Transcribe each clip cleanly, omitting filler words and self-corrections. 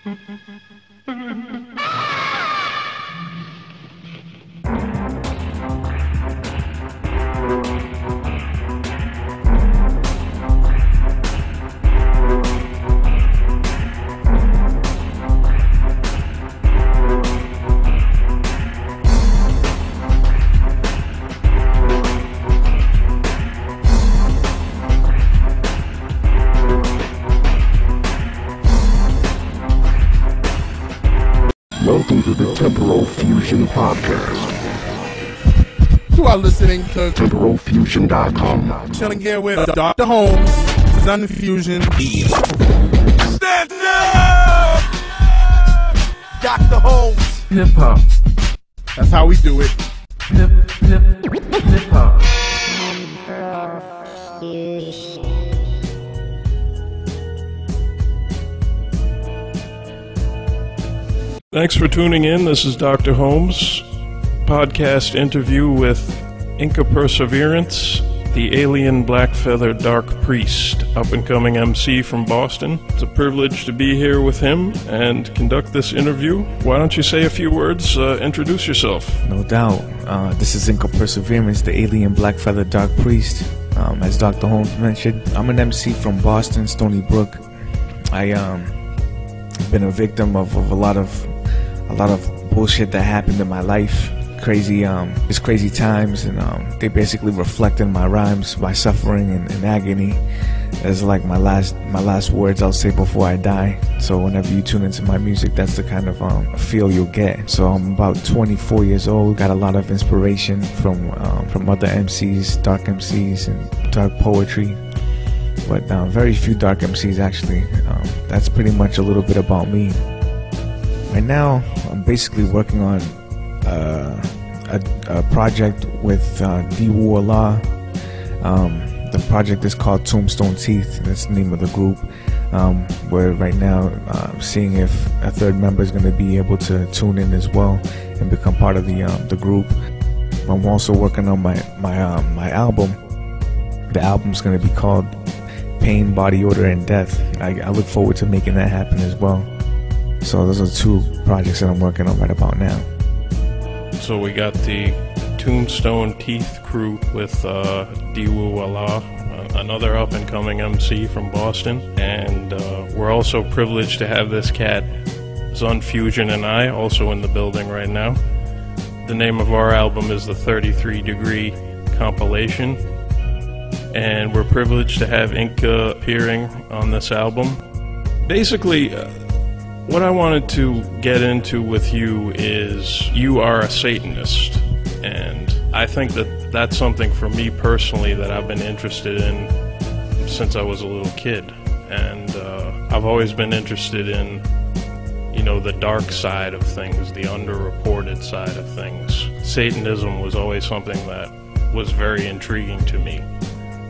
Welcome to the Temporal Fusion Podcast. You are listening to TemporalFusion.com. Chilling here with Dr. Holmes, Sun Fusion. Stand up! Dr. Holmes. Hip Hop. That's how we do it. Hip Hop. Thanks for tuning in. This is Dr. Holmes, podcast interview with Inca Perseverance, the alien black feather dark priest, up-and-coming MC from Boston. It's a privilege to be here with him and conduct this interview. Why don't you say a few words, introduce yourself. No doubt. This is Inca Perseverance, the alien black feather dark priest. As Dr. Holmes mentioned, I'm an MC from Boston, Stony Brook. I been a victim of a lot of bullshit that happened in my life. Just crazy times, and they basically reflect in my rhymes my suffering and agony. As like my last words I'll say before I die. So whenever you tune into my music, that's the kind of feel you'll get. So I'm about 24 years old, got a lot of inspiration from other MCs, dark MCs and dark poetry, but very few dark MCs actually. That's pretty much a little bit about me. Right now, I'm basically working on a project with D.Wu Allah. The project is called Tombstone Teeth. That's the name of the group. We're right now seeing if a third member is going to be able to tune in as well and become part of the group. I'm also working on my album. The album's going to be called Pain, Body Odor, and Death. I look forward to making that happen as well. So those are two projects that I'm working on right about now. So we got the Tombstone Teeth crew with D.Wu Allah, another up-and-coming MC from Boston. And we're also privileged to have this cat, Sun Fusion, and I, also in the building right now. The name of our album is the 33 Degree Compilation. And we're privileged to have Inca appearing on this album. Basically, what I wanted to get into with you is you are a Satanist, and I think that that's something for me personally that I've been interested in since I was a little kid, and I've always been interested in, the dark side of things, the underreported side of things. Satanism was always something that was very intriguing to me,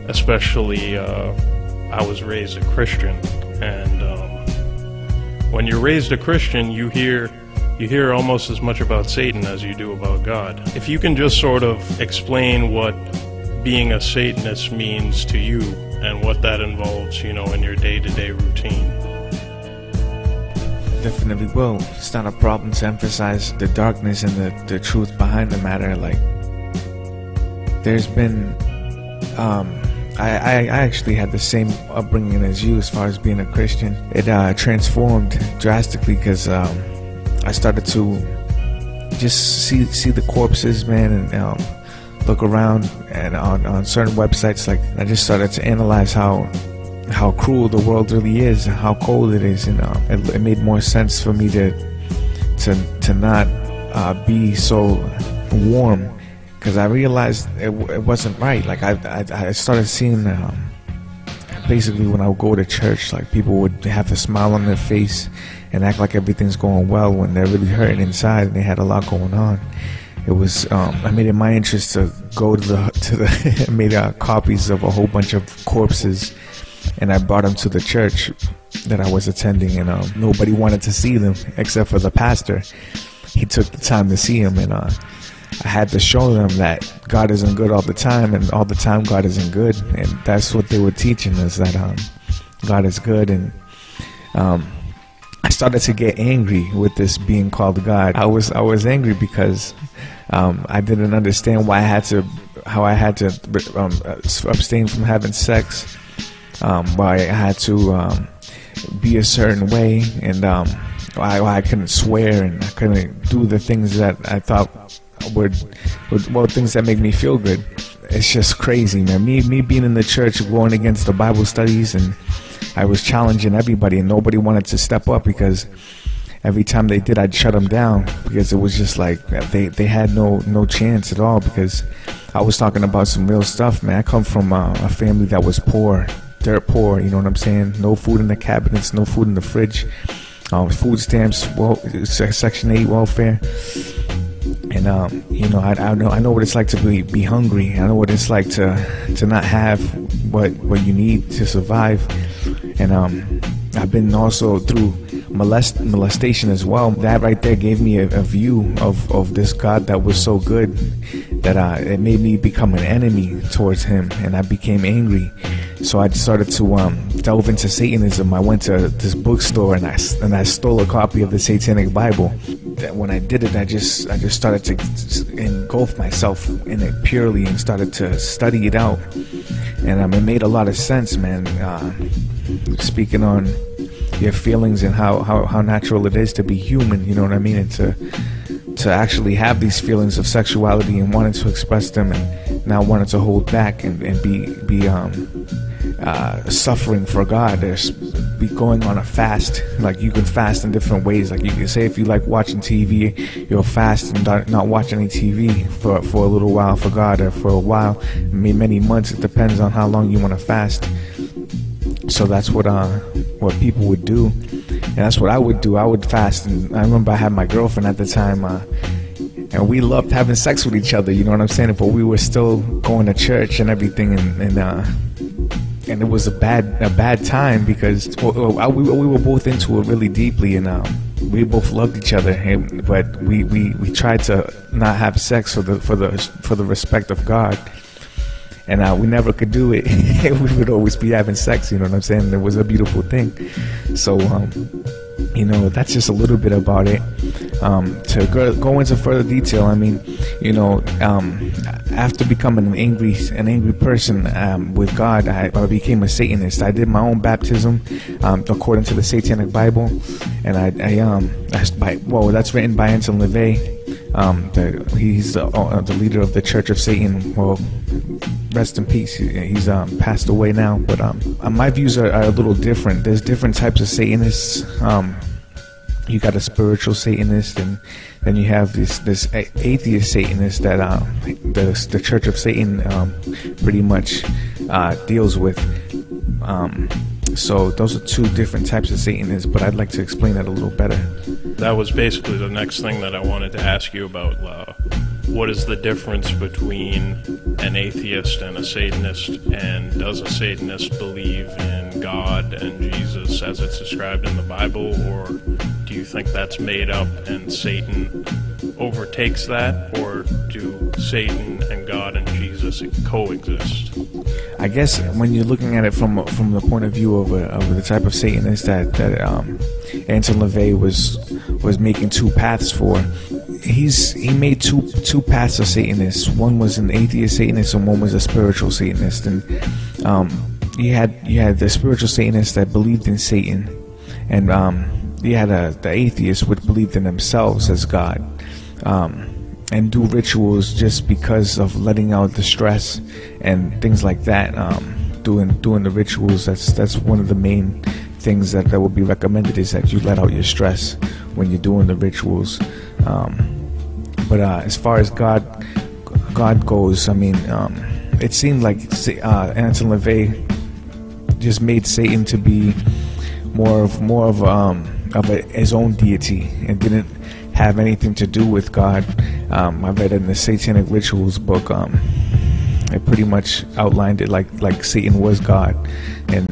especially I was raised a Christian, and when you're raised a Christian, you hear almost as much about Satan as you do about God. If you can just sort of explain what being a Satanist means to you and what that involves, in your day-to-day routine. Definitely will. It's not a problem to emphasize the darkness and the truth behind the matter. Like, there's been I actually had the same upbringing as you as far as being a Christian. It transformed drastically because I started to just see the corpses, man, and look around and on certain websites. Like, I just started to analyze how cruel the world really is, how cold it is, and it made more sense for me to not be so warm. Because I realized it wasn't right. Like, I started seeing, basically when I would go to church, like, people would have a smile on their face and act like everything's going well when they're really hurting inside and they had a lot going on. It was, I made it my interest to go to the I made copies of a whole bunch of corpses, and I brought them to the church that I was attending, and nobody wanted to see them except for the pastor. He took the time to see them, and I had to show them that God isn't good all the time, and all the time God isn't good. And that's what they were teaching us, that God is good. And I I started to get angry with this being called God. I was angry because I didn't understand how I had to abstain from having sex, why I had to be a certain way, and why I couldn't swear and I couldn't do the things that I thought would things that make me feel good. It's just crazy, man. Me being in the church, going against the Bible studies, and I was challenging everybody, and nobody wanted to step up because every time they did, I'd shut them down, because it was just like they had no chance at all, because I was talking about some real stuff, man. I come from a family that was poor, dirt poor, you know what I'm saying? No food in the cabinets, no food in the fridge, food stamps, Section 8 welfare. And you know, I know what it's like to be hungry. I know what it's like to not have what you need to survive. And I've been also through molestation as well. That right there gave me a view of this God that was so good that it made me become an enemy towards him, and I became angry. So I started to delve into Satanism. I went to this bookstore and I stole a copy of the Satanic Bible. When I did it, I just started to engulf myself in it purely and started to study it out. And it made a lot of sense, man. Speaking on your feelings and how natural it is to be human, you know what I mean, and to actually have these feelings of sexuality and wanting to express them, and not wanting to hold back and be suffering for God. There's be going on a fast. Like, you can fast in different ways. Like, you can say if you like watching TV, you'll fast and not watch any TV for a little while for God, or for a while, many months. It depends on how long you want to fast. So that's what people would do, and that's what I would do. I would fast. And I remember I had my girlfriend at the time, and we loved having sex with each other, you know what I'm saying? But we were still going to church and everything, and it was a bad time, because we were both into it really deeply, and we both loved each other, but we tried to not have sex for the respect of God. And we never could do it. We would always be having sex, you know what I'm saying? It was a beautiful thing. So, you know, that's just a little bit about it. To go into further detail, I mean, you know, after becoming an angry person with God, I became a Satanist. I did my own baptism according to the Satanic Bible, and that's written by Anton LaVey. He's the leader of the Church of Satan. Well, rest in peace. He's passed away now. But my views are a little different. There's different types of Satanists. You got a spiritual Satanist, and then you have this atheist Satanist that the Church of Satan pretty much deals with. So those are two different types of Satanists, but I'd like to explain that a little better. That was basically the next thing that I wanted to ask you about. What is the difference between an atheist and a Satanist, and does a Satanist believe in God and Jesus as it's described in the Bible, or do you think that's made up and Satan overtakes that, or do Satan and God and Jesus coexist? I guess when you're looking at it from the point of view of the type of Satanist that Anton LaVey was making two paths for, he made two paths of Satanists. One was an atheist Satanist and one was a spiritual Satanist. And you had the spiritual Satanists that believed in Satan, and you had the atheists which believed in themselves as God, and do rituals just because of letting out the stress and things like that. Doing the rituals, that's one of the main things that would be recommended, is that you let out your stress when you're doing the rituals. But as far as God goes, I mean, it seemed like Anton LaVey just made Satan to be more of his own deity, and didn't have anything to do with God. I read in the Satanic Rituals book, it pretty much outlined it like Satan was God, and